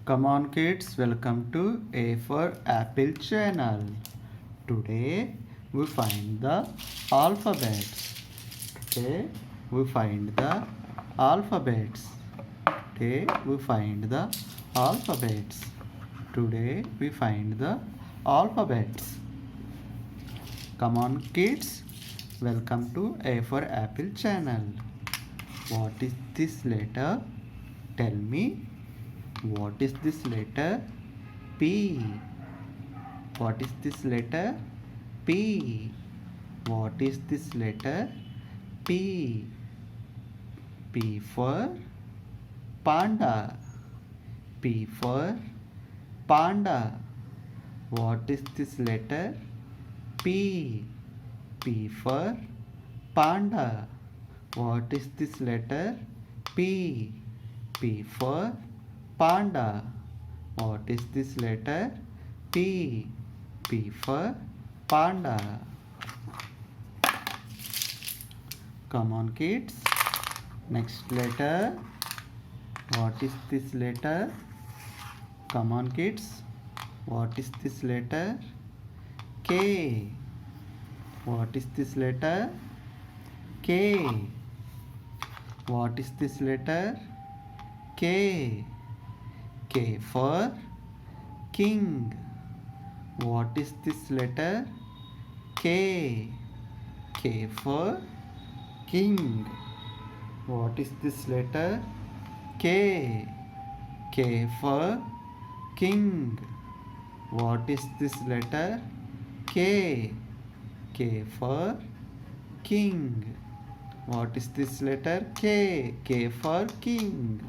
Come on kids, welcome to A for Apple channel. Today we find the alphabets. Today we find the alphabets. Today we find the alphabets. Today we find the alphabets. Come on kids, welcome to A for Apple channel. What is this letter? Tell me. What is this letter? P. What is this letter? P. What is this letter? P. P for panda. P for panda. What is this letter? P. P for panda. What is this letter? P. P for panda. What is this letter? P. P for panda. Come on kids. Next letter. What is this letter? Come on kids. What is this letter? K. What is this letter? K. What is this letter? K. K for king. What is this letter? K. K for king. What is this letter? K. K for king. What is this letter? K. K for king. What is this letter? K. K for king.